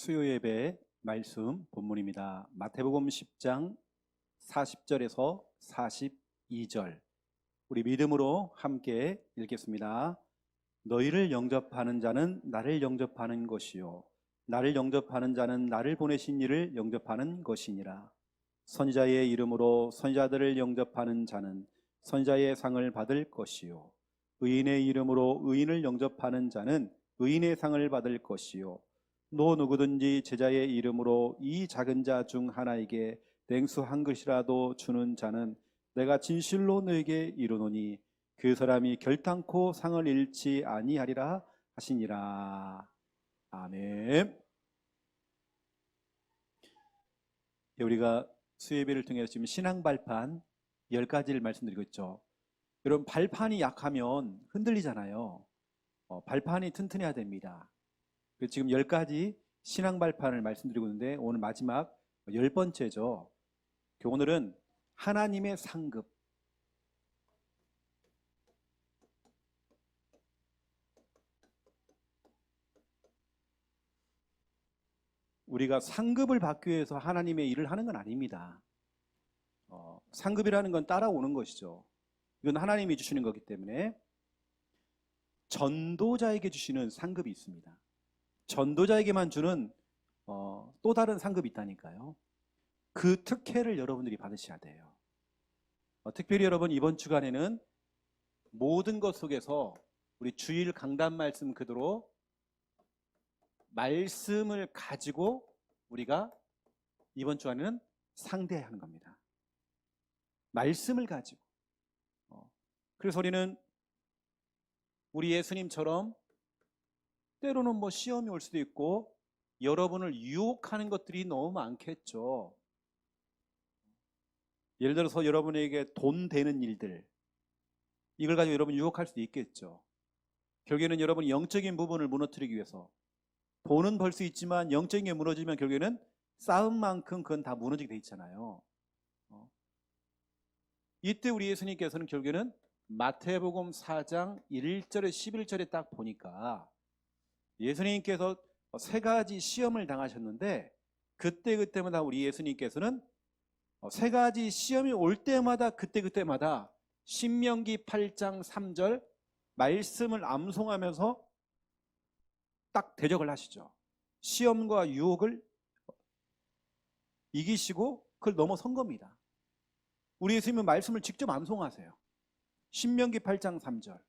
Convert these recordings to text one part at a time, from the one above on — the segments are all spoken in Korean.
수요 예배 말씀 본문입니다. 마태복음 10장 40절에서 42절. 우리 믿음으로 함께 읽겠습니다. 너희를 영접하는 자는 나를 영접하는 것이요 나를 영접하는 자는 나를 보내신 이를 영접하는 것이니라. 선지자의 이름으로 선지자들을 영접하는 자는 선지자의 상을 받을 것이요 의인의 이름으로 의인을 영접하는 자는 의인의 상을 받을 것이요 너 누구든지 제자의 이름으로 이 작은 자 중 하나에게 냉수 한 그릇이라도 주는 자는 내가 진실로 너에게 이르노니 그 사람이 결단코 상을 잃지 아니하리라 하시니라. 아멘. 우리가 수요예배를 통해서 지금 신앙 발판 10가지를 말씀드리고 있죠. 여러분, 발판이 약하면 흔들리잖아요. 발판이 튼튼해야 됩니다. 지금 10가지 신앙 발판을 말씀드리고 있는데 오늘 마지막 10번째죠. 오늘은 하나님의 상급. 우리가 상급을 받기 위해서 하나님의 일을 하는 건 아닙니다. 상급이라는 건 따라오는 것이죠. 이건 하나님이 주시는 거기 때문에 전도자에게 주시는 상급이 있습니다. 전도자에게만 주는 또 다른 상급이 있다니까요. 그 특혜를 여러분들이 받으셔야 돼요. 특별히 여러분, 이번 주간에는 모든 것 속에서 우리 주일 강단 말씀 그대로 말씀을 가지고 우리가 이번 주간에는 상대해야 하는 겁니다. 말씀을 가지고. 그래서 우리는 우리 예수님처럼 때로는 시험이 올 수도 있고 여러분을 유혹하는 것들이 너무 많겠죠. 예를 들어서 여러분에게 돈 되는 일들, 이걸 가지고 여러분 유혹할 수도 있겠죠. 결국에는 여러분이 영적인 부분을 무너뜨리기 위해서 돈은 벌 수 있지만 영적인 게 무너지면 결국에는 쌓은 만큼 그건 다 무너지게 돼 있잖아요. 이때 우리 예수님께서는 결국에는 마태복음 4장 1절에 11절에 딱 보니까 예수님께서 3가지 시험을 당하셨는데 그때마다 우리 예수님께서는 3가지 시험이 올 때마다 그때마다 신명기 8장 3절 말씀을 암송하면서 딱 대적을 하시죠. 시험과 유혹을 이기시고 그걸 넘어선 겁니다. 우리 예수님은 말씀을 직접 암송하세요. 신명기 8장 3절.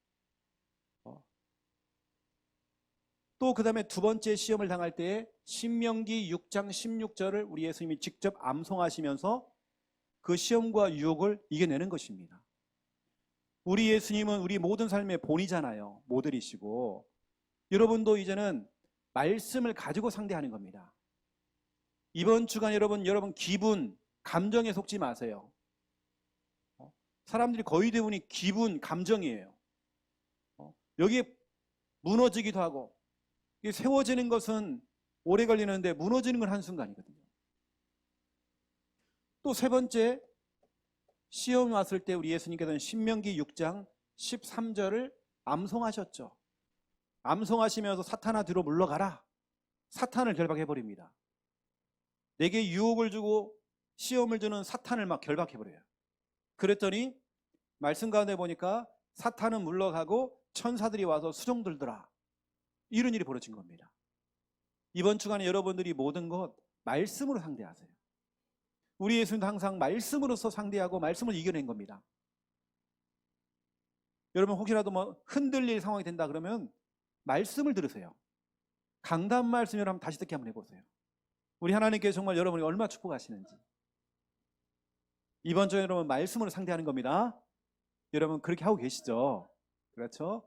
또 그 다음에 두 번째 시험을 당할 때에 신명기 6장 16절을 우리 예수님이 직접 암송하시면서 그 시험과 유혹을 이겨내는 것입니다. 우리 예수님은 우리 모든 삶의 본이잖아요. 모델이시고 여러분도 이제는 말씀을 가지고 상대하는 겁니다. 이번 주간 여러분 기분, 감정에 속지 마세요. 사람들이 거의 대부분이 기분, 감정이에요. 여기에 무너지기도 하고 세워지는 것은 오래 걸리는데 무너지는 건 한순간이거든요. 또 3번째, 시험이 왔을 때 우리 예수님께서는 신명기 6장 13절을 암송하셨죠. 암송하시면서 사탄아 뒤로 물러가라. 사탄을 결박해버립니다. 내게 유혹을 주고 시험을 주는 사탄을 막 결박해버려요. 그랬더니 말씀 가운데 보니까 사탄은 물러가고 천사들이 와서 수종 들더라. 이런 일이 벌어진 겁니다. 이번 주간에 여러분들이 모든 것 말씀으로 상대하세요. 우리 예수님도 항상 말씀으로서 상대하고 말씀을 이겨낸 겁니다. 여러분 혹시라도 흔들릴 상황이 된다 그러면 말씀을 들으세요. 강단 말씀을 한번 다시 듣게 한번 해보세요. 우리 하나님께서 정말 여러분이 얼마나 축복하시는지. 이번 주에 여러분 말씀으로 상대하는 겁니다. 여러분 그렇게 하고 계시죠? 그렇죠?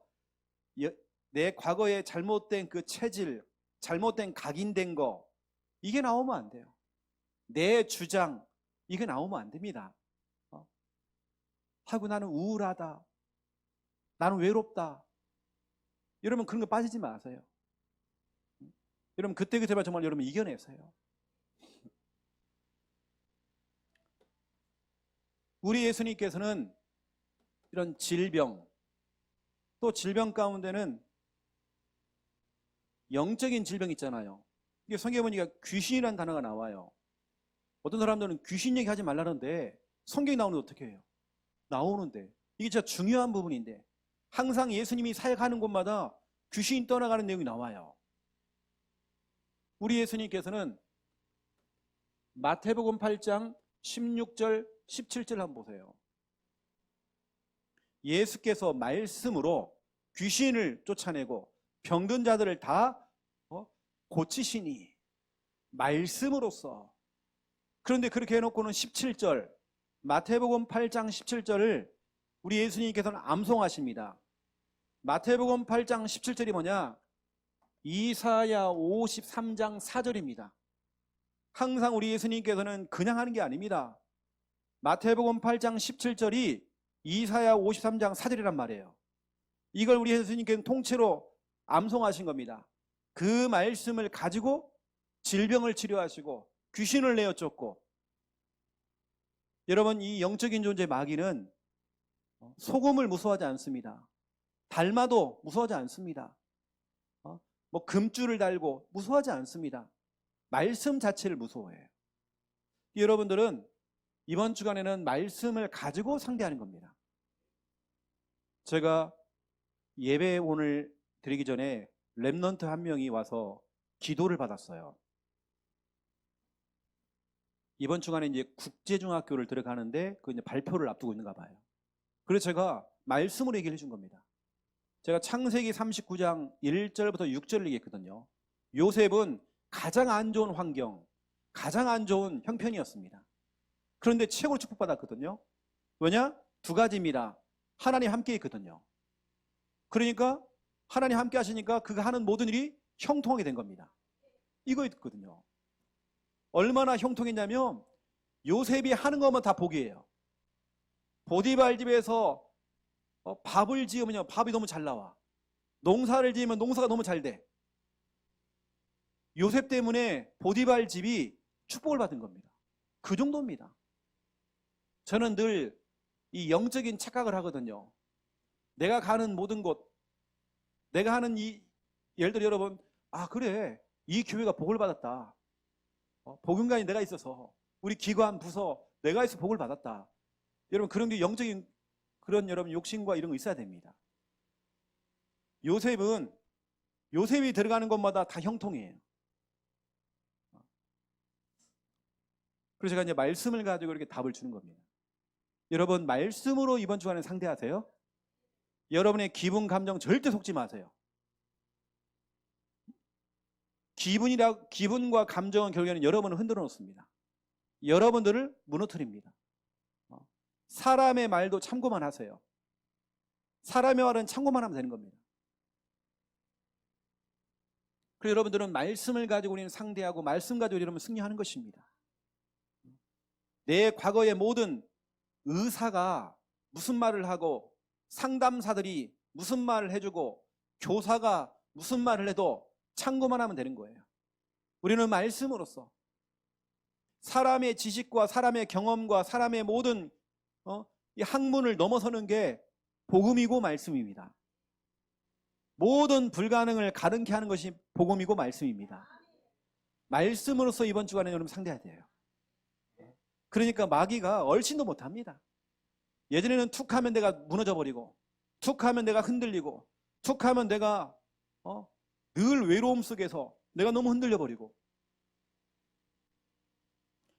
내 과거에 잘못된 그 체질, 잘못된 각인된 거, 이게 나오면 안 돼요. 내 주장, 이게 나오면 안 됩니다. 하고 나는 우울하다, 나는 외롭다, 여러분 그런 거 빠지지 마세요. 여러분 그때마다 정말 여러분 이겨내세요. 우리 예수님께서는 이런 질병, 또 질병 가운데는 영적인 질병 있잖아요. 이게 성경에 보니까 귀신이라는 단어가 나와요. 어떤 사람들은 귀신 얘기하지 말라는데 성경이 나오는데 어떻게 해요? 나오는데 이게 진짜 중요한 부분인데 항상 예수님이 사역하는 곳마다 귀신이 떠나가는 내용이 나와요. 우리 예수님께서는 마태복음 8장 16절 17절 한번 보세요. 예수께서 말씀으로 귀신을 쫓아내고 병든 자들을 다 고치시니 말씀으로써. 그런데 그렇게 해놓고는 17절 마태복음 8장 17절을 우리 예수님께서는 암송하십니다. 마태복음 8장 17절이 뭐냐? 이사야 53장 4절입니다. 항상 우리 예수님께서는 그냥 하는 게 아닙니다. 마태복음 8장 17절이 이사야 53장 4절이란 말이에요. 이걸 우리 예수님께서는 통째로 암송하신 겁니다. 그 말씀을 가지고 질병을 치료하시고 귀신을 내어 쫓고. 여러분, 이 영적인 존재 마귀는 소금을 무서워하지 않습니다. 달마도 무서워하지 않습니다. 뭐 금줄을 달고 무서워하지 않습니다. 말씀 자체를 무서워해요. 여러분들은 이번 주간에는 말씀을 가지고 상대하는 겁니다. 제가 예배 오늘 드리기 전에 렘넌트 한 명이 와서 기도를 받았어요. 이번 주간에 이제 국제중학교를 들어가는데 그 이제 발표를 앞두고 있는가 봐요. 그래서 제가 말씀으로 얘기를 해준 겁니다. 제가 창세기 39장 1절부터 6절을 얘기했거든요. 요셉은 가장 안 좋은 환경, 가장 안 좋은 형편이었습니다. 그런데 최고로 축복받았거든요. 왜냐? 두 가지입니다. 하나님 함께 있거든요. 그러니까 하나님 함께 하시니까 그가 하는 모든 일이 형통하게 된 겁니다. 이거였거든요. 얼마나 형통했냐면 요셉이 하는 것만 다 복이에요. 보디발 집에서 밥을 지으면 밥이 너무 잘 나와. 농사를 지으면 농사가 너무 잘 돼. 요셉 때문에 보디발 집이 축복을 받은 겁니다. 그 정도입니다. 저는 늘 이 영적인 착각을 하거든요. 내가 가는 모든 곳, 내가 하는 예를 들어 여러분, 그래, 이 교회가 복을 받았다. 복음관이 내가 있어서, 우리 기관 부서 내가 있어서 복을 받았다. 여러분, 그런 게 영적인 그런 여러분 욕심과 이런 거 있어야 됩니다. 요셉이 들어가는 곳마다 다 형통이에요. 그래서 제가 이제 말씀을 가지고 이렇게 답을 주는 겁니다. 여러분, 말씀으로 이번 주간에 상대하세요. 여러분의 기분, 감정 절대 속지 마세요. 기분과 감정은 결국에는 여러분을 흔들어 놓습니다. 여러분들을 무너뜨립니다. 사람의 말도 참고만 하세요. 사람의 말은 참고만 하면 되는 겁니다. 그래서 여러분들은 말씀을 가지고 우리는 상대하고 말씀 가지고 여러분 승리하는 것입니다. 내 과거의 모든 의사가 무슨 말을 하고 상담사들이 무슨 말을 해주고 교사가 무슨 말을 해도 참고만 하면 되는 거예요. 우리는 말씀으로써 사람의 지식과 사람의 경험과 사람의 모든 이 학문을 넘어서는 게 복음이고 말씀입니다. 모든 불가능을 가능케 하는 것이 복음이고 말씀입니다. 말씀으로써 이번 주간에 여러분 상대해야 돼요. 그러니까 마귀가 얼씬도 못합니다. 예전에는 툭 하면 내가 무너져버리고 툭 하면 내가 흔들리고 툭 하면 내가 늘 외로움 속에서 내가 너무 흔들려버리고.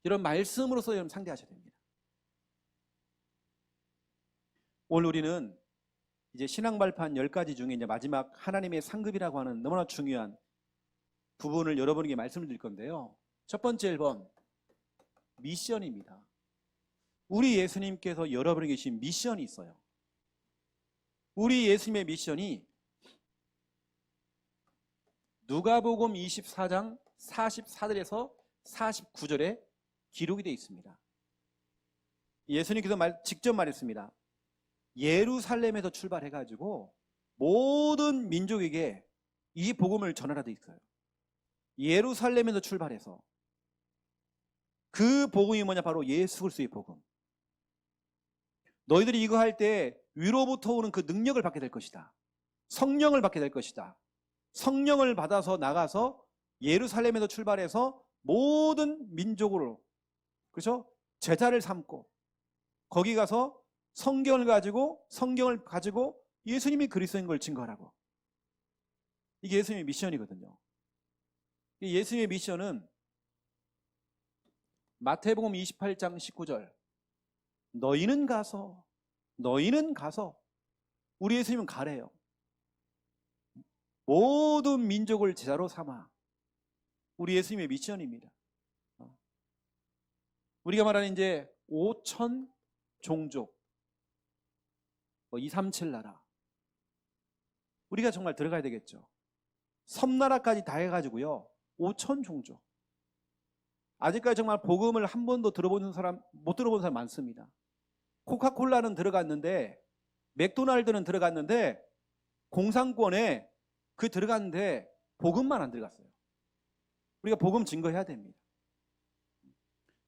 이런 말씀으로서 여러분 상대하셔야 됩니다. 오늘 우리는 이제 신앙 발판 10가지 중에 이제 마지막 하나님의 상급이라고 하는 너무나 중요한 부분을 여러분에게 말씀을 드릴 건데요. 첫 번째 1번, 미션입니다. 우리 예수님께서 여러분에게 주신 미션이 있어요. 우리 예수님의 미션이 누가복음 24장 44절에서 49절에 기록이 되어 있습니다. 예수님께서 직접 말했습니다. 예루살렘에서 출발해가지고 모든 민족에게 이 복음을 전하라 되어 있어요. 예루살렘에서 출발해서 그 복음이 뭐냐? 바로 예수 그리스도의 복음. 너희들이 이거 할 때 위로부터 오는 그 능력을 받게 될 것이다. 성령을 받게 될 것이다. 성령을 받아서 나가서 예루살렘에서 출발해서 모든 민족으로, 그렇죠? 제자를 삼고 거기 가서 성경을 가지고 예수님이 그리스도인 걸 증거하라고. 이게 예수님의 미션이거든요. 예수님의 미션은 마태복음 28장 19절, 너희는 가서 우리 예수님은 가래요. 모든 민족을 제자로 삼아. 우리 예수님의 미션입니다. 우리가 말하는 이제 5천 종족, 237 나라, 우리가 정말 들어가야 되겠죠. 섬나라까지 다 해가지고요, 5천 종족. 아직까지 정말 복음을 한 번도 못 들어본 사람 많습니다. 코카콜라는 들어갔는데, 맥도날드는 들어갔는데, 공산권에 들어갔는데 복음만 안 들어갔어요. 우리가 복음 증거해야 됩니다.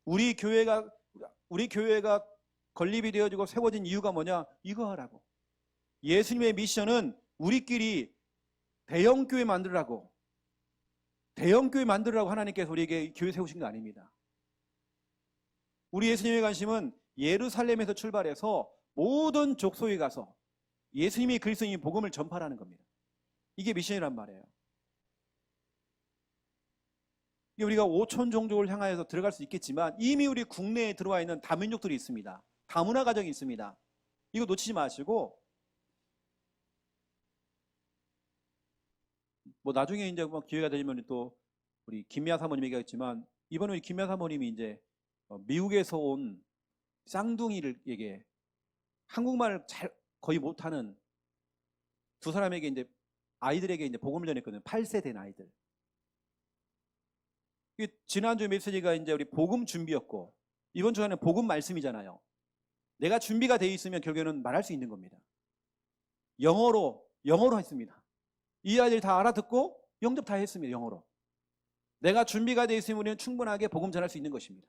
우리 교회가 건립이 되어지고 세워진 이유가 뭐냐? 이거 하라고. 예수님의 미션은 우리끼리 대형교회 만들라고 하나님께서 우리에게 교회 세우신 거 아닙니다. 우리 예수님의 관심은 예루살렘에서 출발해서 모든 족속에 가서 예수님이 그리스도인 복음을 전파하는 겁니다. 이게 미션이란 말이에요. 우리가 5천 종족을 향하여서 들어갈 수 있겠지만 이미 우리 국내에 들어와 있는 다민족들이 있습니다. 다문화 가정이 있습니다. 이거 놓치지 마시고, 나중에 이제 기회가 되면 또 우리 김미아 사모님 얘기했지만, 이번에 우리 김미아 사모님이 이제 미국에서 온 쌍둥이에게 한국말을 거의 못하는 두 사람에게 이제 아이들에게 이제 복음을 전했거든요. 8세 된 아이들. 지난주 메시지가 이제 우리 복음 준비였고, 이번 주에는 복음 말씀이잖아요. 내가 준비가 되어 있으면 결국에는 말할 수 있는 겁니다. 영어로 했습니다. 이 아이들이 다 알아듣고 영접 다 했습니다. 영어로. 내가 준비가 되어 있으면 우리는 충분하게 복음 전할 수 있는 것입니다.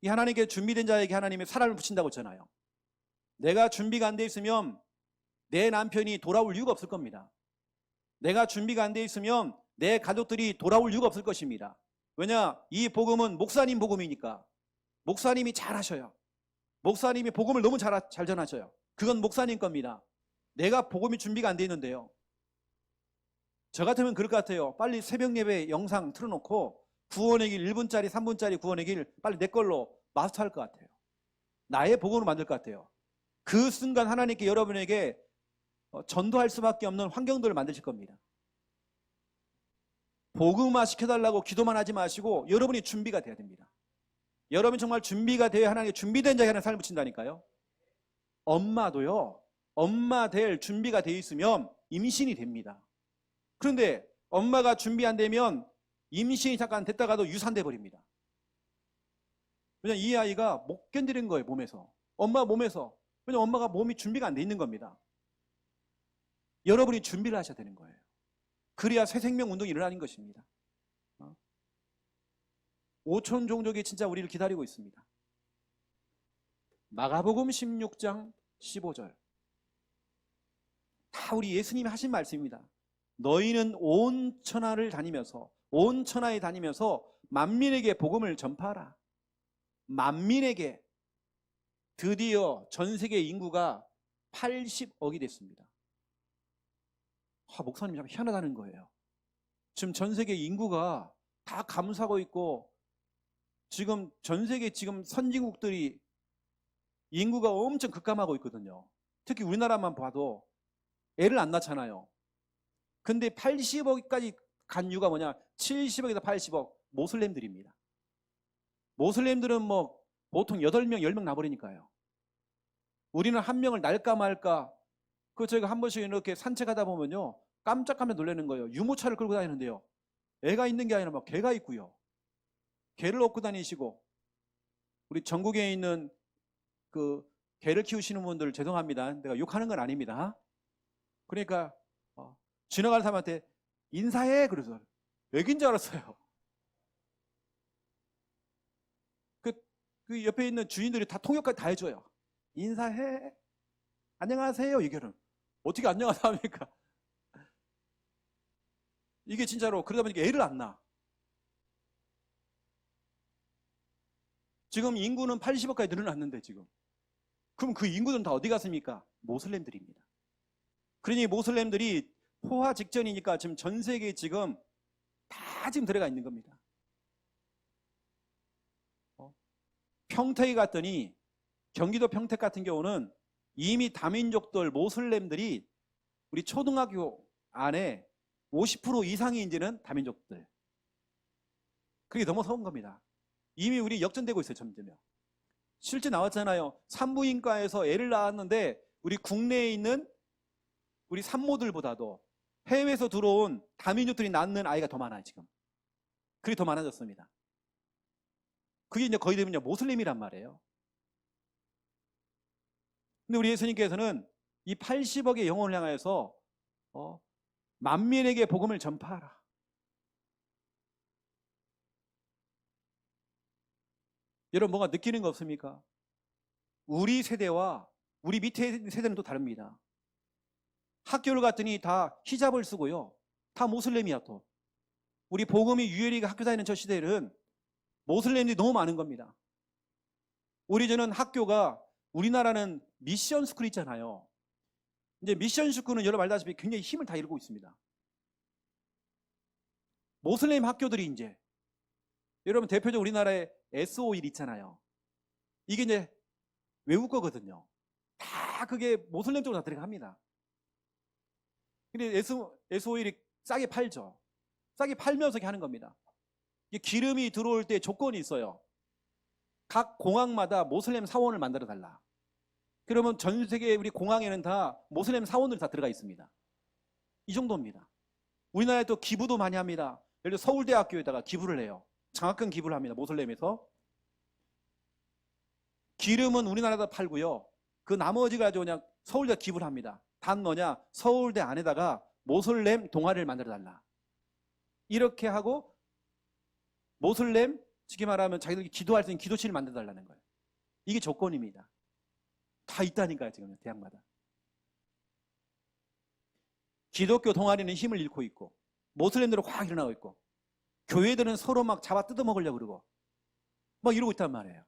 이 하나님께 준비된 자에게 하나님이 사람을 붙인다고 했잖아요. 내가 준비가 안 되어 있으면 내 남편이 돌아올 이유가 없을 겁니다. 내가 준비가 안 되어 있으면 내 가족들이 돌아올 이유가 없을 것입니다. 왜냐? 이 복음은 목사님 복음이니까. 목사님이 잘 하셔요. 목사님이 복음을 너무 잘 전하셔요. 그건 목사님 겁니다. 내가 복음이 준비가 안 되어 있는데요. 저 같으면 그럴 것 같아요. 빨리 새벽 예배 영상 틀어놓고 구원의 길 1분짜리 3분짜리 구원의 길 빨리 내 걸로 마스터할 것 같아요. 나의 복음으로 만들 것 같아요. 그 순간 하나님께 여러분에게 전도할 수밖에 없는 환경들을 만드실 겁니다. 복음화 시켜달라고 기도만 하지 마시고 여러분이 준비가 돼야 됩니다. 여러분이 정말 준비가 되어야 하나님께 준비된 자에게 하나님 삶을 붙인다니까요. 엄마도요, 엄마 될 준비가 되어 있으면 임신이 됩니다. 그런데 엄마가 준비 안 되면 임신이 잠깐 됐다가도 유산돼 버립니다. 왜냐면 이 아이가 못 견디는 거예요, 몸에서. 엄마 몸에서. 왜냐면 엄마가 몸이 준비가 안 돼 있는 겁니다. 여러분이 준비를 하셔야 되는 거예요. 그래야 새 생명 운동이 일어나는 것입니다. 5천 종족이 진짜 우리를 기다리고 있습니다. 마가복음 16장 15절. 다 우리 예수님이 하신 말씀입니다. 너희는 온 천하에 다니면서 만민에게 복음을 전파하라. 만민에게. 드디어 전 세계 인구가 80억이 됐습니다. 목사님 참 희한하다는 거예요. 지금 전 세계 인구가 다 감소하고 있고, 지금 전 세계 선진국들이 인구가 엄청 급감하고 있거든요. 특히 우리나라만 봐도 애를 안 낳잖아요. 근데 80억까지 간 이유가 뭐냐? 70억에서 80억 모슬렘들입니다. 모슬렘들은 보통 8명, 10명 나버리니까요. 우리는 한 명을 날까 말까. 저희가 한 번씩 이렇게 산책하다 보면요, 깜짝깜짝 놀라는 거예요. 유모차를 끌고 다니는데요, 애가 있는 게 아니라 개가 있고요. 개를 업고 다니시고, 우리 전국에 있는 개를 키우시는 분들 죄송합니다. 내가 욕하는 건 아닙니다. 그러니까 지나가는 사람한테 인사해 그래서 애기인 줄 알았어요. 그 옆에 있는 주인들이 다 통역까지 다 해줘요. 인사해, 안녕하세요. 이게는 어떻게 안녕하세요 합니까? 이게 진짜로 그러다 보니까 애를 안 낳아. 지금 인구는 80억까지 늘어났는데 지금. 그럼 그 인구들은 다 어디 갔습니까? 모슬렘들입니다. 그러니 모슬렘들이 포화 직전이니까 지금 전 세계에 지금 다 지금 들어가 있는 겁니다. 평택에 갔더니 경기도 평택 같은 경우는 이미 다민족들 모슬렘들이 우리 초등학교 안에 50% 이상이 이제는 다민족들. 그게 넘어선 겁니다. 이미 우리 역전되고 있어요, 점점요. 실제 나왔잖아요. 산부인과에서 애를 낳았는데 우리 국내에 있는 우리 산모들보다도 해외에서 들어온 다민족들이 낳는 아이가 더 많아요, 지금. 그게 더 많아졌습니다. 그게 이제 거의 되면 모슬림이란 말이에요. 근데 우리 예수님께서는 이 80억의 영혼을 향하여서 만민에게 복음을 전파하라. 여러분 뭔가 느끼는 거 없습니까? 우리 세대와 우리 밑에 세대는 또 다릅니다. 학교를 갔더니 다 히잡을 쓰고요. 다 모슬렘이야 또. 우리 복음이 유엘이가 학교 다니는 저 시대는 모슬렘들이 너무 많은 겁니다. 우리 저는 학교가 우리나라는 미션 스쿨 있잖아요. 이제 미션 스쿨은 여러분 알다시피 굉장히 힘을 다 잃고 있습니다. 모슬렘 학교들이 이제 여러분 대표적으로 우리나라에 SO1 있잖아요. 이게 이제 외국 거거든요. 다 그게 모슬렘 쪽으로 다 들어갑니다. 근데 SO1이 싸게 팔죠. 싸게 팔면서 이렇게 하는 겁니다. 이게 기름이 들어올 때 조건이 있어요. 각 공항마다 모슬렘 사원을 만들어 달라. 그러면 전 세계 우리 공항에는 다 모슬렘 사원들이 다 들어가 있습니다. 이 정도입니다. 우리나라에 또 기부도 많이 합니다. 예를 들어 서울대학교에다가 기부를 해요. 장학금 기부를 합니다. 모슬렘에서. 기름은 우리나라에다 팔고요. 그 나머지 가지고 그냥 서울대 기부를 합니다. 단 뭐냐? 서울대 안에다가 모슬렘 동아리를 만들어 달라. 이렇게 하고 모슬렘, 쉽게 말하면 자기들이 기도할 수 있는 기도실을 만들어 달라는 거예요. 이게 조건입니다. 다 있다니까요, 지금 대학마다. 기독교 동아리는 힘을 잃고 있고 모슬렘들은 확 일어나고 있고 교회들은 서로 막 잡아 뜯어먹으려고 그러고 막 이러고 있단 말이에요.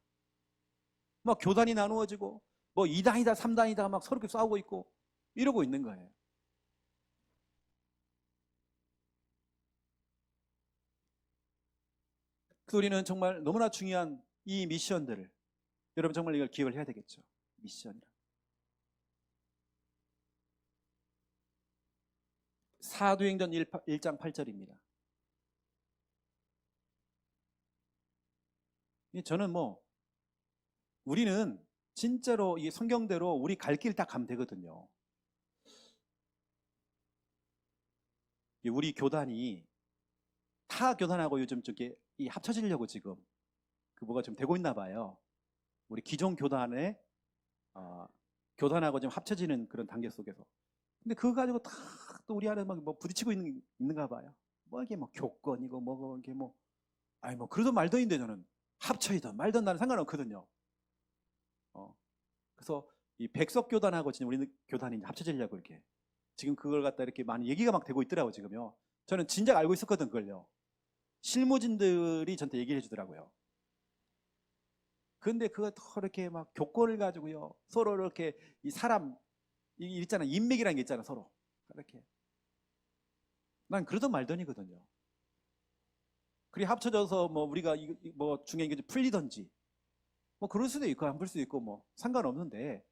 막 교단이 나누어지고 뭐 2단이다 3단이다 막 서로 싸우고 있고 이러고 있는 거예요. 그래서 우리는 정말 너무나 중요한 이 미션들을 여러분 정말 이걸 기억을 해야 되겠죠. 미션이라. 사도행전 1장 8절입니다. 저는 우리는 진짜로 이 성경대로 우리 갈 길 딱 가면 되거든요. 우리 교단이 타 교단하고 요즘 저게 합쳐지려고 지금 뭐가 좀 되고 있나 봐요. 우리 기존 교단의 교단하고 좀 합쳐지는 그런 단계 속에서. 근데 그거 가지고 다 또 우리 안에 막 부딪히고 있는가 봐요. 이게 교권이고 이게 그러던 말던인데 저는 합쳐이든 말든 나는 상관없거든요. 그래서 이 백석교단하고 지금 우리 교단이 합쳐지려고 이렇게 지금 그걸 갖다 이렇게 많이 얘기가 막 되고 있더라고요, 지금요. 저는 진작 알고 있었거든, 그걸요. 실무진들이 저한테 얘기를 해주더라고요. 근데 그거 이렇게 막 교권을 가지고요. 서로 이렇게 이 사람, 있잖아. 인맥이라는 게 있잖아, 서로. 이렇게. 난 그러던 말던이거든요. 그리 합쳐져서 우리가 중에 이게 풀리던지. 그럴 수도 있고, 안 풀 수도 있고, 상관없는데.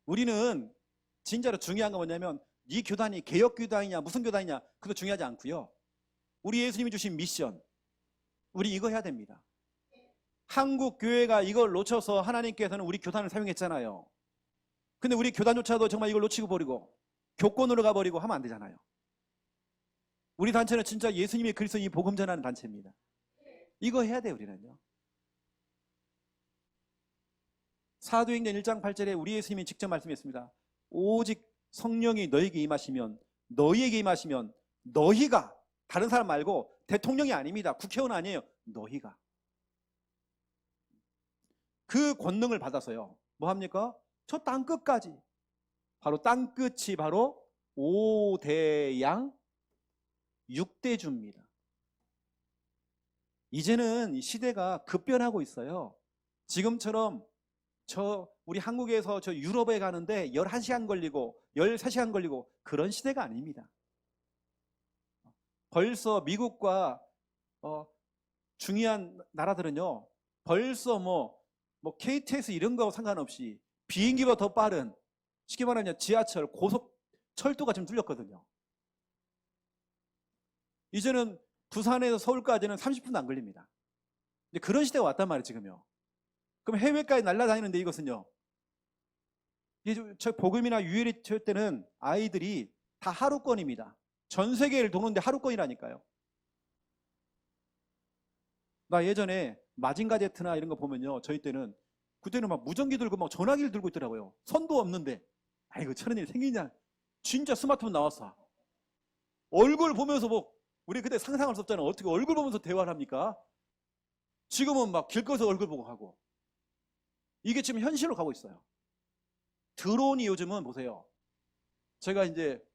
우리는 진짜로 중요한 건 뭐냐면, 네 교단이 개혁교단이냐, 무슨 교단이냐, 그거 중요하지 않고요. 우리 예수님이 주신 미션. 우리 이거 해야 됩니다. 한국 교회가 이걸 놓쳐서 하나님께서는 우리 교단을 사용했잖아요. 근데 우리 교단조차도 정말 이걸 놓치고 버리고 교권으로 가버리고 하면 안 되잖아요. 우리 단체는 진짜 예수님의 그리스도인이 복음 전하는 단체입니다. 이거 해야 돼요, 우리는요. 사도행전 1장 8절에 우리 예수님이 직접 말씀했습니다. 오직 성령이 너에게 임하시면 너희가 다른 사람 말고 대통령이 아닙니다. 국회의원 아니에요. 너희가 그 권능을 받아서요. 뭐 합니까? 저 땅끝까지. 바로 땅끝이 바로 오대양 육대주입니다. 이제는 이 시대가 급변하고 있어요. 지금처럼 우리 한국에서 저 유럽에 가는데 11시간 걸리고 13시간 걸리고 그런 시대가 아닙니다. 벌써 미국과 중요한 나라들은요, 벌써 뭐 KTX 이런 거 상관없이 비행기보다 더 빠른, 쉽게 말하면 지하철, 고속철도가 지금 뚫렸거든요. 이제는 부산에서 서울까지는 30분도 안 걸립니다. 이제 그런 시대가 왔단 말이에요, 지금요. 그럼 해외까지 날아다니는데 이것은요, 저 복음이나 유일의 때는 아이들이 다 하루권입니다. 전 세계를 도는데 하루권이라니까요. 나 예전에 마징가 제트나 이런 거 보면요, 저희 때는 그때는 막 무전기 들고 막 전화기를 들고 있더라고요. 선도 없는데. 아이고, 저런 일 생기냐. 진짜 스마트폰 나왔어. 얼굴 보면서 우리 그때 상상할 수 없잖아요. 어떻게 얼굴 보면서 대화를 합니까? 지금은 막 길거리에서 얼굴 보고 하고. 이게 지금 현실로 가고 있어요. 드론이 요즘은 보세요. 제가 이제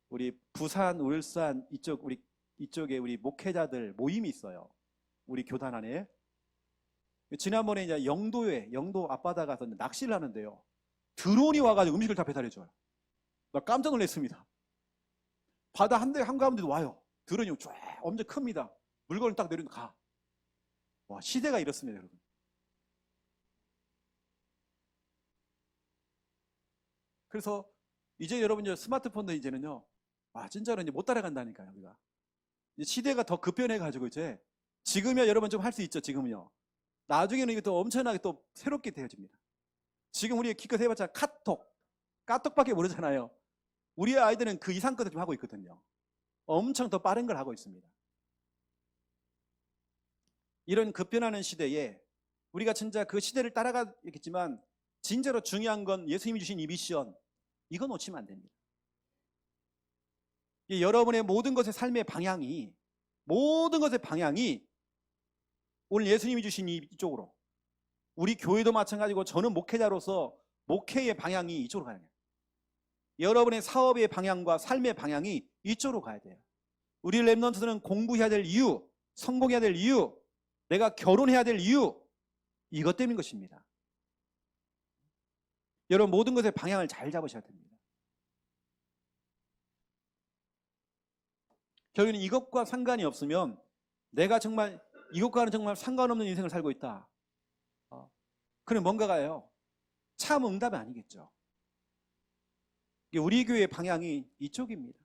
우리 부산, 울산 이쪽에 우리 목회자들 모임이 있어요. 우리 교단 안에. 지난번에 이제 영도 앞바다 가서 낚시를 하는데요. 드론이 와가지고 음식을 다 배달해줘요. 나 깜짝 놀랐습니다. 바다 한가운데도 와요. 드론이 쫙 엄청 큽니다. 물건을 딱 내리면 가. 와, 시대가 이렇습니다, 여러분. 그래서 이제 여러분 스마트폰도 이제는요, 진짜로 이제 못 따라간다니까요, 우리가. 시대가 더 급변해가지고 이제 지금이야 여러분 좀 할 수 있죠, 지금은요. 나중에는 이게 또 엄청나게 또 새롭게 되어집니다. 지금 우리 기껏 해봤자 까톡밖에 모르잖아요. 우리 아이들은 그 이상 것을 좀 하고 있거든요. 엄청 더 빠른 걸 하고 있습니다. 이런 급변하는 시대에 우리가 진짜 그 시대를 따라가겠지만 진짜로 중요한 건 예수님이 주신 이 미션, 이거 놓치면 안 됩니다. 여러분의 모든 것의 삶의 방향이 오늘 예수님이 주신 이쪽으로, 우리 교회도 마찬가지고 저는 목회자로서 목회의 방향이 이쪽으로 가야 돼요. 여러분의 사업의 방향과 삶의 방향이 이쪽으로 가야 돼요. 우리 랩런트들은 공부해야 될 이유, 성공해야 될 이유, 내가 결혼해야 될 이유, 이것 때문인 것입니다. 여러분 모든 것의 방향을 잘 잡으셔야 됩니다. 결국은 이것과 상관이 없으면 내가 정말 이것과는 정말 상관없는 인생을 살고 있다. 그럼 뭔가가요, 참 응답이 아니겠죠. 우리 교회의 방향이 이쪽입니다.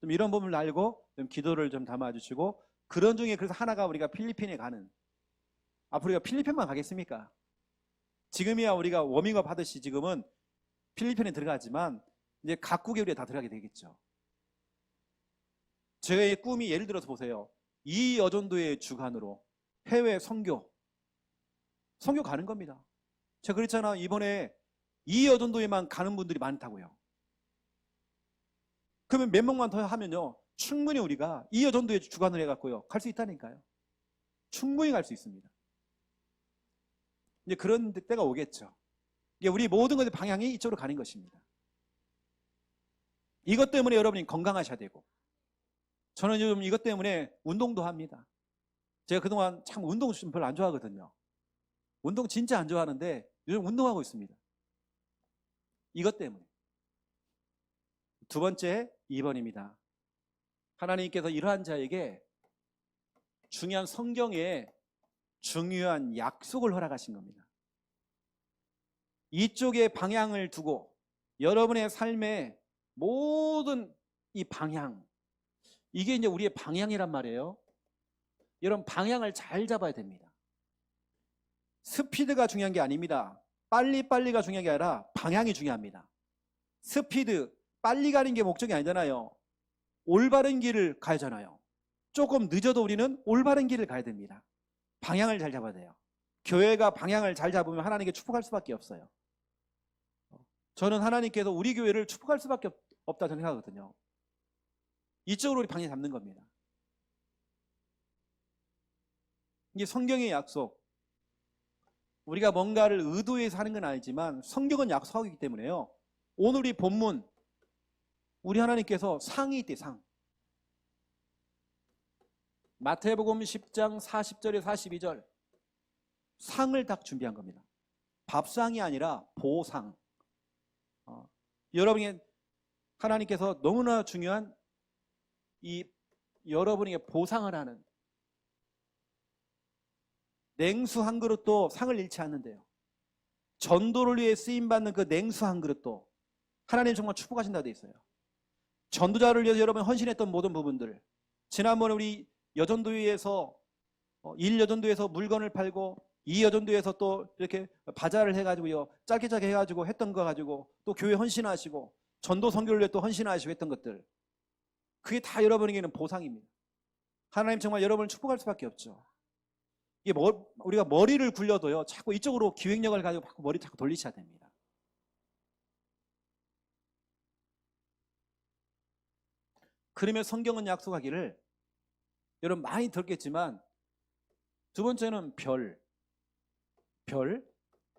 좀 이런 부분을 알고 좀 기도를 좀 담아주시고, 그런 중에 그래서 하나가 우리가 필리핀에 가는, 앞으로 우리가 필리핀만 가겠습니까? 지금이야 우리가 워밍업 하듯이 지금은 필리핀에 들어가지만 이제 각국에 우리가 다 들어가게 되겠죠. 저의 꿈이 예를 들어서 보세요. 이 여전도의 주관으로 해외 선교 가는 겁니다. 제가 그랬잖아, 이번에 이 여전도에만 가는 분들이 많다고요. 그러면 몇 명만 더 하면요, 충분히 우리가 이 여전도의 주관을 해갖고요 갈 수 있다니까요. 충분히 갈 수 있습니다. 이제 그런 때가 오겠죠. 이게 우리 모든 것의 방향이 이쪽으로 가는 것입니다. 이것 때문에 여러분이 건강하셔야 되고, 저는 요즘 이것 때문에 운동도 합니다. 제가 그동안 참 운동 좀 별로 안 좋아하거든요. 운동 진짜 안 좋아하는데 요즘 운동하고 있습니다. 이것 때문에. 두 번째, 2번입니다. 하나님께서 이러한 자에게 중요한 성경에 중요한 약속을 허락하신 겁니다. 이쪽에 방향을 두고 여러분의 삶의 모든 이 방향, 이게 이제 우리의 방향이란 말이에요. 여러분 방향을 잘 잡아야 됩니다. 스피드가 중요한 게 아닙니다. 빨리가 중요한 게 아니라 방향이 중요합니다. 스피드, 빨리 가는 게 목적이 아니잖아요. 올바른 길을 가야잖아요. 조금 늦어도 우리는 올바른 길을 가야 됩니다. 방향을 잘 잡아야 돼요. 교회가 방향을 잘 잡으면 하나님께 축복할 수밖에 없어요. 저는 하나님께서 우리 교회를 축복할 수밖에 없다 저는 생각하거든요. 이쪽으로 우리 방향 잡는 겁니다. 이게 성경의 약속. 우리가 뭔가를 의도해서 하는 건 아니지만 성경은 약속하기 때문에요. 오늘 이 본문, 우리 하나님께서 상이 있대, 상. 마태복음 10장 40절에 42절 상을 딱 준비한 겁니다. 밥상이 아니라 보상. 여러분이 하나님께서 너무나 중요한 이 여러분에게 보상을 하는 냉수 한 그릇도 상을 잃지 않는데요. 전도를 위해 쓰임받는 그 냉수 한 그릇도 하나님 정말 축복하신다고 되어 있어요. 전도자를 위해서 여러분 헌신했던 모든 부분들, 지난번에 우리 여전도회에서 1여전도회에서 물건을 팔고 2여전도회에서 또 이렇게 바자를 해가지고요, 짧게 해가지고 했던 거 가지고 또 교회 헌신하시고 전도 선교를 위해 또 헌신하시고 했던 것들, 그게 다 여러분에게는 보상입니다. 하나님 정말 여러분을 축복할 수밖에 없죠. 이게 우리가 머리를 굴려도요, 자꾸 이쪽으로 기획력을 가지고 머리 자꾸 돌리셔야 됩니다. 그러면 성경은 약속하기를, 여러분 많이 들었겠지만, 두 번째는 별.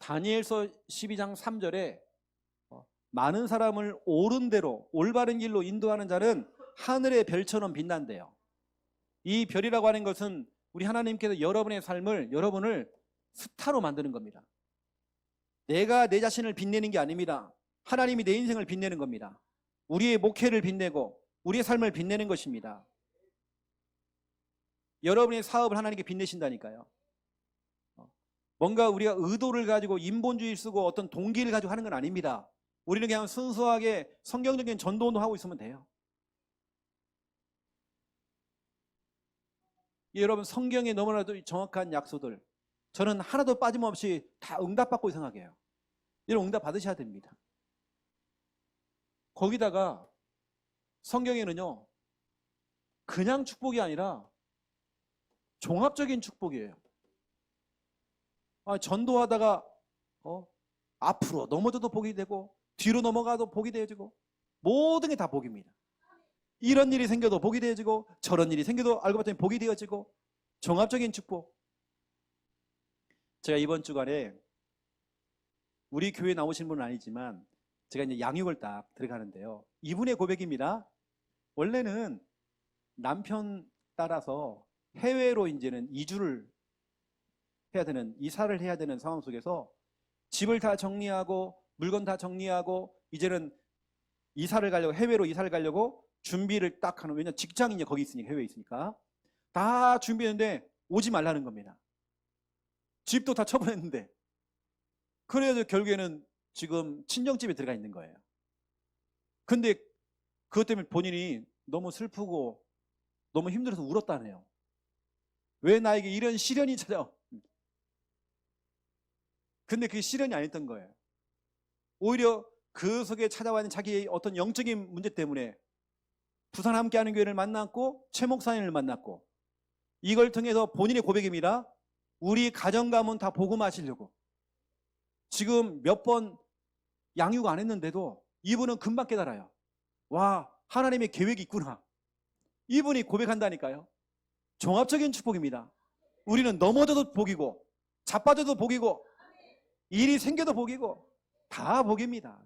다니엘서 12장 3절에 많은 사람을 옳은 대로 올바른 길로 인도하는 자는 하늘의 별처럼 빛난대요. 이 별이라고 하는 것은 우리 하나님께서 여러분의 삶을, 여러분을 스타로 만드는 겁니다. 내가 내 자신을 빛내는 게 아닙니다. 하나님이 내 인생을 빛내는 겁니다. 우리의 목회를 빛내고 우리의 삶을 빛내는 것입니다. 여러분의 사업을 하나님께 빛내신다니까요. 뭔가 우리가 의도를 가지고 인본주의를 쓰고 어떤 동기를 가지고 하는 건 아닙니다. 우리는 그냥 순수하게 성경적인 전도운동 하고 있으면 돼요. 여러분, 성경에 너무나도 정확한 약속들, 저는 하나도 빠짐없이 다 응답받고 생각해요. 여러분, 응답 받으셔야 됩니다. 거기다가 성경에는요, 그냥 축복이 아니라 종합적인 축복이에요. 전도하다가 앞으로 넘어져도 복이 되고 뒤로 넘어가도 복이 되어지고 모든 게 다 복입니다. 이런 일이 생겨도 복이 되어지고 저런 일이 생겨도 알고 봤더니 복이 되어지고, 종합적인 축복. 제가 이번 주간에 우리 교회 나오신 분은 아니지만 제가 이제 양육을 딱 들어가는데요, 이분의 고백입니다. 원래는 남편 따라서 해외로 이제는 이주를 해야 되는, 이사를 해야 되는 상황 속에서 집을 다 정리하고 물건 다 정리하고 이제는 이사를 가려고, 해외로 이사를 가려고 준비를 딱 하는, 왜냐면 직장이 이제 거기 있으니까, 해외에 있으니까 다 준비했는데 오지 말라는 겁니다. 집도 다 처분했는데. 그래서 결국에는 지금 친정집에 들어가 있는 거예요. 근데 그것 때문에 본인이 너무 슬프고 너무 힘들어서 울었다네요. 왜 나에게 이런 시련이 찾아와? 근데 그게 시련이 아니었던 거예요. 오히려 그 속에 찾아와 있는 자기의 어떤 영적인 문제 때문에 부산 함께하는 교회를 만났고 최 목사님을 만났고, 이걸 통해서 본인의 고백입니다. 우리 가정 가문 다 복음하시려고 지금 몇 번 양육 안 했는데도 이분은 금방 깨달아요. 와, 하나님의 계획이 있구나. 이분이 고백한다니까요. 종합적인 축복입니다. 우리는 넘어져도 복이고 자빠져도 복이고 일이 생겨도 복이고 다 복입니다.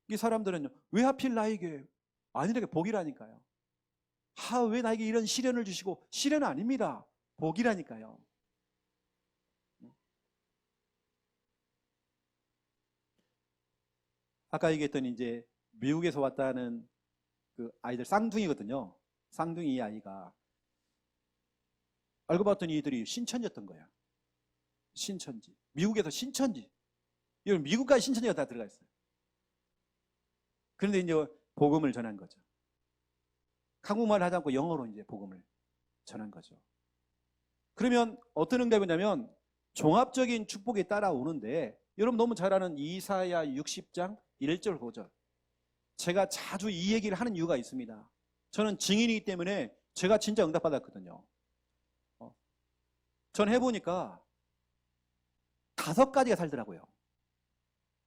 이 사람들은요, 왜 하필 나에게? 아니라게 복이라니까요. 왜 나에게 이런 시련을 주시고? 시련은 아닙니다. 복이라니까요. 아까 얘기했던 이제 미국에서 왔다는 그 아이들 쌍둥이거든요. 쌍둥이 아이가 알고 봤더니 이들이 신천지였던 거야. 신천지. 미국에서 신천지. 이건 미국까지 신천지가 다 들어가 있어요. 그런데 이제 복음을 전한 거죠. 한국말 하지 않고 영어로 이제 복음을 전한 거죠. 그러면 어떤 응답이냐면 종합적인 축복이 따라오는데, 여러분 너무 잘 아는 이사야 60장 1절 5절. 제가 자주 이 얘기를 하는 이유가 있습니다. 저는 증인이기 때문에 제가 진짜 응답받았거든요. 전 해보니까 5가지가 살더라고요.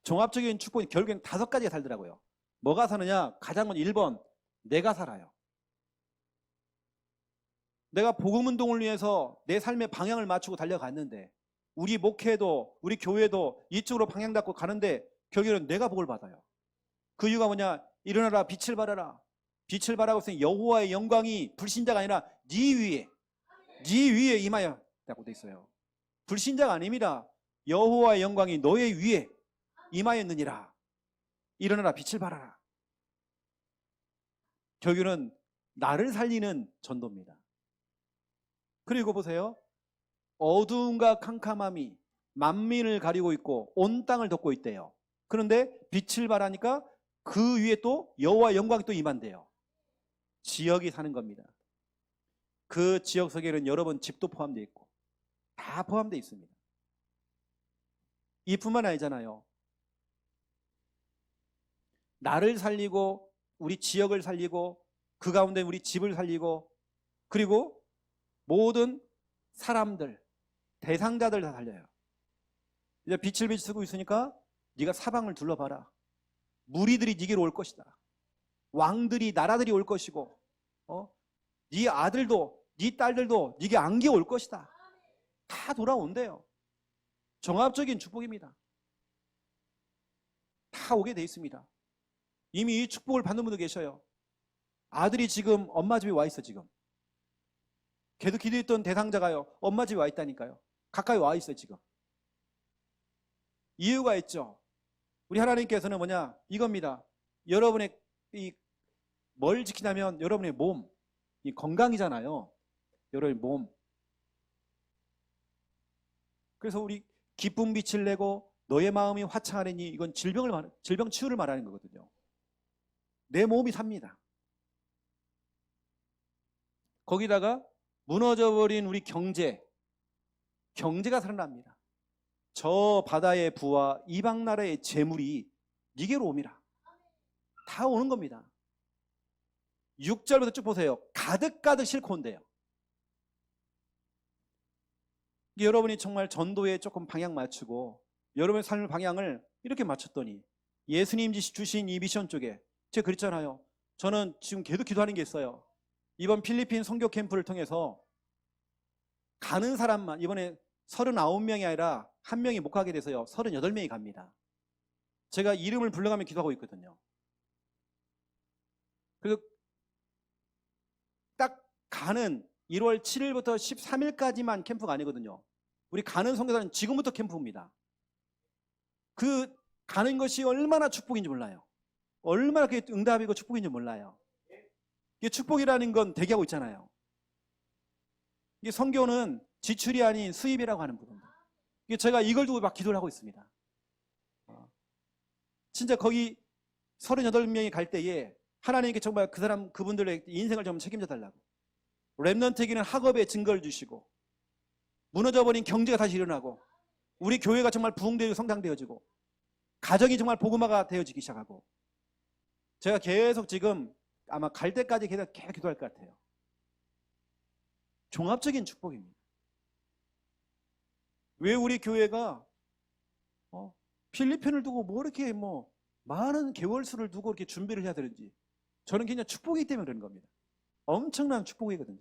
종합적인 축복이 결국엔 5가지가 살더라고요. 뭐가 사느냐? 가장 먼저 1번, 내가 살아요. 내가 복음운동을 위해서 내 삶의 방향을 맞추고 달려갔는데, 우리 목회도 우리 교회도 이쪽으로 방향 잡고 가는데 결국에는 내가 복을 받아요. 그 이유가 뭐냐? 일어나라, 빛을 발하라. 빛을 발하고 있으니 여호와의 영광이 불신자가 아니라 네 위에 임하였다고 돼 있어요. 불신자가 아닙니다. 여호와의 영광이 너의 위에 임하였느니라. 일어나라, 빛을 발하라. 결국은 나를 살리는 전도입니다. 그리고 보세요. 어두움과 캄캄함이 만민을 가리고 있고 온 땅을 덮고 있대요. 그런데 빛을 발하니까 그 위에 또 여호와의 영광이 또 임한대요. 지역이 사는 겁니다. 그 지역 속에는 여러분 집도 포함되어 있고 다 포함되어 있습니다. 이뿐만 아니잖아요. 나를 살리고 우리 지역을 살리고 그 가운데 우리 집을 살리고 그리고 모든 사람들, 대상자들 다 살려요. 이제 빛을 비추고 있으니까 네가 사방을 둘러봐라. 무리들이 네게로 올 것이다. 왕들이, 나라들이 올 것이고 네 아들도 네 딸들도 네게 안겨 올 것이다. 다 돌아온대요. 종합적인 축복입니다. 다 오게 돼 있습니다. 이미 이 축복을 받는 분도 계셔요. 아들이 지금 엄마 집에 와 있어. 지금 걔도 기도했던 대상자가요 엄마 집에 와 있다니까요. 가까이 와 있어요. 지금 이유가 있죠. 우리 하나님께서는 뭐냐 이겁니다. 여러분의 뭘 지키냐면 여러분의 몸, 이 건강이잖아요. 여러분의 몸. 그래서 우리 기쁨 빛을 내고 너의 마음이 화창하리니 이건 질병 치유를 말하는 거거든요. 내 몸이 삽니다. 거기다가 무너져버린 우리 경제가 살아납니다. 저 바다의 부와 이방 나라의 재물이 니게로 옵니다. 다 오는 겁니다. 6절부터 쭉 보세요. 가득가득 싣고 온대요. 여러분이 정말 전도에 조금 방향 맞추고 여러분의 삶의 방향을 이렇게 맞췄더니 예수님 주신 이 미션 쪽에 제가 그랬잖아요. 저는 지금 계속 기도하는 게 있어요. 이번 필리핀 선교 캠프를 통해서 가는 사람만 이번에 39명이 아니라 한 명이 못 가게 돼서요. 38명이 갑니다. 제가 이름을 불러가며 기도하고 있거든요. 그래서 딱 가는 1월 7일부터 13일까지만 캠프가 아니거든요. 우리 가는 선교사는 지금부터 캠프입니다. 그 가는 것이 얼마나 축복인지 몰라요. 얼마나 그게 응답이고 축복인지 몰라요. 이게 축복이라는 건 대기하고 있잖아요. 이게 선교는 지출이 아닌 수입이라고 하는 부분입니다. 이게 제가 이걸 두고 막 기도를 하고 있습니다. 진짜 거기 38명이 갈 때에 하나님께 정말 그분들의 인생을 좀 책임져 달라고. 렘넌트에게는 학업의 증거를 주시고 무너져버린 경제가 다시 일어나고 우리 교회가 정말 부흥되고 성장되어지고 가정이 정말 복음화가 되어지기 시작하고 제가 계속 지금 아마 갈 때까지 계속 기도할 것 같아요. 종합적인 축복입니다. 왜 우리 교회가 필리핀을 두고 뭐 이렇게 많은 개월수를 두고 이렇게 준비를 해야 되는지 저는 그냥 축복이기 때문에 그런 겁니다. 엄청난 축복이거든요.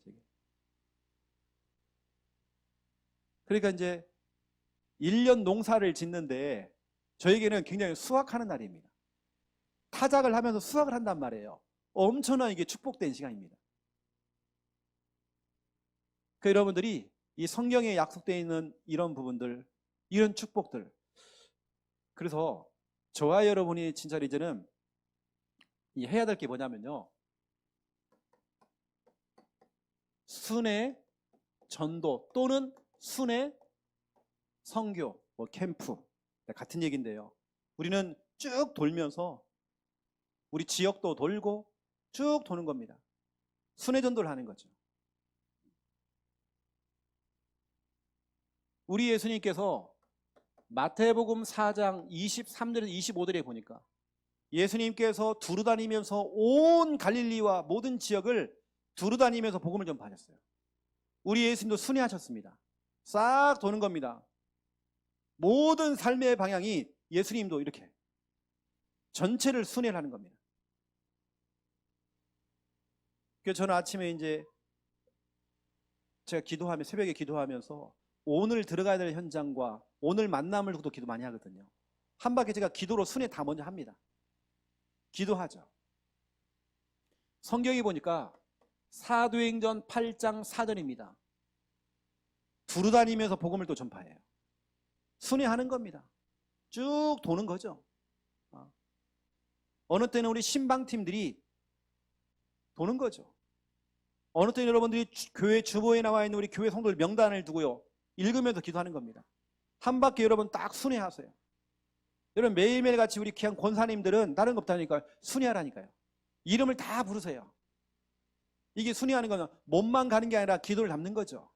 그러니까 이제 1년 농사를 짓는데 저에게는 굉장히 수확하는 날입니다. 타작을 하면서 수확을 한단 말이에요. 엄청난 이게 축복된 시간입니다. 그 여러분들이 이 성경에 약속되어 있는 이런 부분들, 이런 축복들. 그래서 저와 여러분이 진짜 이제는 해야 될 게 뭐냐면요. 순회 전도 또는 순회 선교, 캠프 같은 얘기인데요. 우리는 쭉 돌면서 우리 지역도 돌고 쭉 도는 겁니다. 순회 전도를 하는 거죠. 우리 예수님께서 마태복음 4장 23절에서 25절에 보니까 예수님께서 두루다니면서 온 갈릴리와 모든 지역을 두루다니면서 복음을 전파하셨어요. 우리 예수님도 순회하셨습니다. 싹 도는 겁니다. 모든 삶의 방향이 예수님도 이렇게 전체를 순회를 하는 겁니다. 그래서 저는 아침에 이제 제가 새벽에 기도하면서 오늘 들어가야 될 현장과 오늘 만남을 두고도 기도 많이 하거든요. 한 바퀴 제가 기도로 순회 다 먼저 합니다. 기도하죠. 성경에 보니까 사도행전 8장 4절입니다. 두루다니면서 복음을 또 전파해요. 순회하는 겁니다. 쭉 도는 거죠. 어느 때는 우리 신방팀들이 도는 거죠. 어느 때는 여러분들이 교회 주보에 나와 있는 우리 교회 성도들 명단을 두고요, 읽으면서 기도하는 겁니다. 한 바퀴 여러분 딱 순회하세요. 여러분 매일매일 같이 우리 귀한 권사님들은 다른 거 없다니까 순회하라니까요. 이름을 다 부르세요. 이게 순회하는 거는 몸만 가는 게 아니라 기도를 담는 거죠.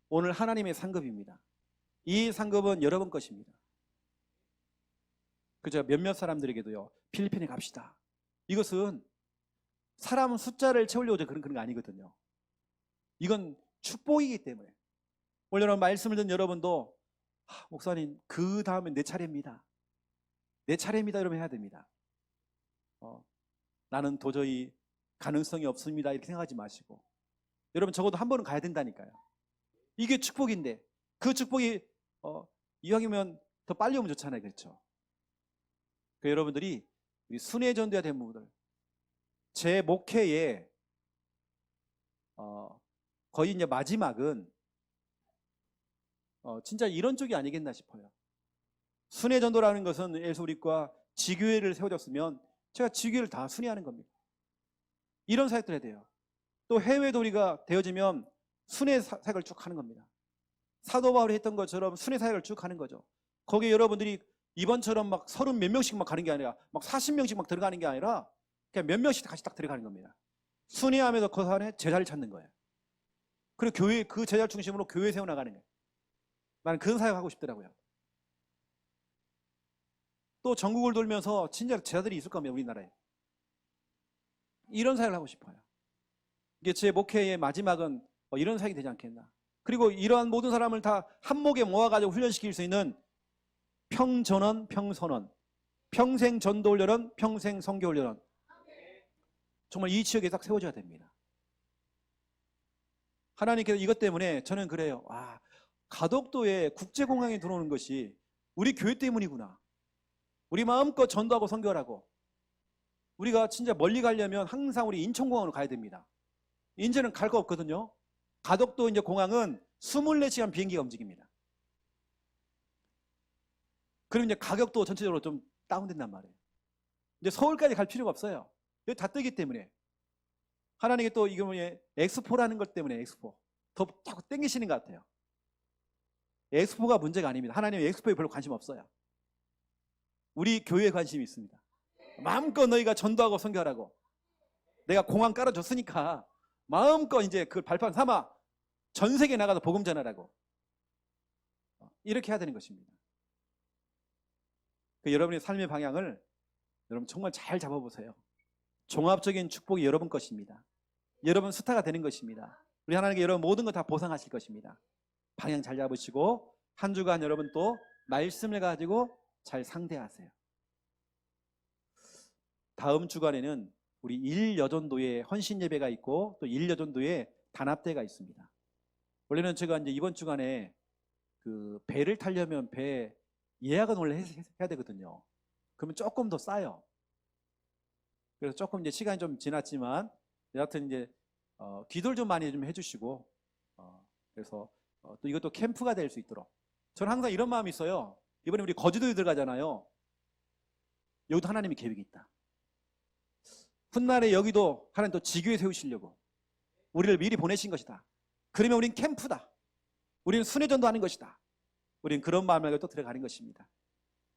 오늘 하나님의 상급입니다. 이 상급은 여러분 것입니다. 그저 몇몇 사람들에게도요, 필리핀에 갑시다. 이것은 사람 숫자를 채우려고 그런 거 아니거든요. 이건 축복이기 때문에. 오늘 여러분 말씀을 듣는 여러분도 목사님 그 다음에 내 차례입니다. 내 차례입니다. 여러분 해야 됩니다. 나는 도저히 가능성이 없습니다. 이렇게 생각하지 마시고 여러분 적어도 한 번은 가야 된다니까요. 이게 축복인데 그 축복이 이왕이면 더 빨리 오면 좋잖아요. 그렇죠? 그 여러분들이 우리 순회 전도해야 되는 부분들, 제 목회의 거의 이제 마지막은 진짜 이런 쪽이 아니겠나 싶어요. 순회 전도라는 것은 예수 우리과 지교회를 세워졌으면 제가 지교회를 다 순회하는 겁니다. 이런 사역들 해야 돼요. 또 해외도 우리가 되어지면 순회 사역을 쭉 하는 겁니다. 사도 바울이 했던 것처럼 순회 사역을 쭉 하는 거죠. 거기에 여러분들이 이번처럼 막 30 몇 명씩 막 가는 게 아니라 막 40명씩 막 들어가는 게 아니라 그냥 몇 명씩 같이 딱 들어가는 겁니다. 순회하면서 그 안에 제자를 찾는 거예요. 그리고 교회, 그 제자를 중심으로 교회 세워나가는 거예요. 나는 그런 사역하고 싶더라고요. 또 전국을 돌면서 진짜 제자들이 있을 겁니다. 우리나라에. 이런 사역을 하고 싶어요. 이게 제 목회의 마지막은 이런 사역이 되지 않겠나. 그리고 이러한 모든 사람을 다 한목에 모아가지고 훈련시킬 수 있는 평전원, 평선원, 평생 전도훈련원, 평생 선교훈련원, 정말 이 지역에 딱 세워져야 됩니다. 하나님께서 이것 때문에 저는 그래요. 가덕도에 국제공항에 들어오는 것이 우리 교회 때문이구나. 우리 마음껏 전도하고 선교하라고. 우리가 진짜 멀리 가려면 항상 우리 인천공항으로 가야 됩니다. 이제는 갈 거 없거든요. 가덕도 이제 공항은 24시간 비행기가 움직입니다. 그럼 이제 가격도 전체적으로 좀 다운된단 말이에요. 이제 서울까지 갈 필요가 없어요. 여기 다 뜨기 때문에. 하나님께 또 이게 뭐냐, 엑스포라는 것 때문에 엑스포. 더 자꾸 땡기시는 것 같아요. 엑스포가 문제가 아닙니다. 하나님은 엑스포에 별로 관심 없어요. 우리 교회에 관심이 있습니다. 마음껏 너희가 전도하고 선교하라고. 내가 공항 깔아줬으니까 마음껏 이제 그 발판 삼아 전 세계에 나가서 복음 전하라고. 이렇게 해야 되는 것입니다. 여러분의 삶의 방향을 여러분 정말 잘 잡아보세요. 종합적인 축복이 여러분 것입니다. 여러분 스타가 되는 것입니다. 우리 하나님께 여러분 모든 거 다 보상하실 것입니다. 방향 잘 잡으시고 한 주간 여러분 또 말씀을 가지고 잘 상대하세요. 다음 주간에는 우리 일여전도에 헌신 예배가 있고 또 일여전도에 단합대가 있습니다. 원래는 제가 이제 이번 주간에 그 배를 타려면 배 예약은 원래 해야 되거든요. 그러면 조금 더 싸요. 그래서 조금 이제 시간이 좀 지났지만 여하튼 이제 기도를 좀 많이 좀 해주시고 그래서 또 이것도 캠프가 될 수 있도록 저는 항상 이런 마음이 있어요. 이번에 우리 거제도에 들어가잖아요. 여기도 하나님의 계획이 있다. 훗날에 여기도 하나님 또 지교회 세우시려고 우리를 미리 보내신 것이다. 그러면 우린 캠프다. 우리는 순회전도 하는 것이다. 우리는 그런 마음으로 또 들어가는 것입니다.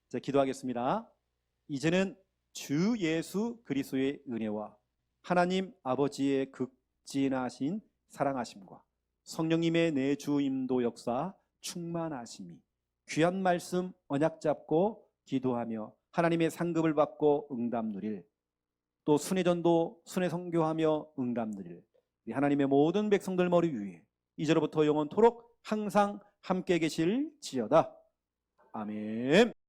자, 기도하겠습니다. 이제는 주 예수 그리스도의 은혜와 하나님 아버지의 극진하신 사랑하심과 성령님의 내주 임도 역사 충만하심이 귀한 말씀 언약 잡고 기도하며 하나님의 상급을 받고 응답 누릴 또 순회전도 순회선교하며 응답 누릴 우리 하나님의 모든 백성들 머리 위에 이제로부터 영원토록 항상 함께 계실지어다. 아멘.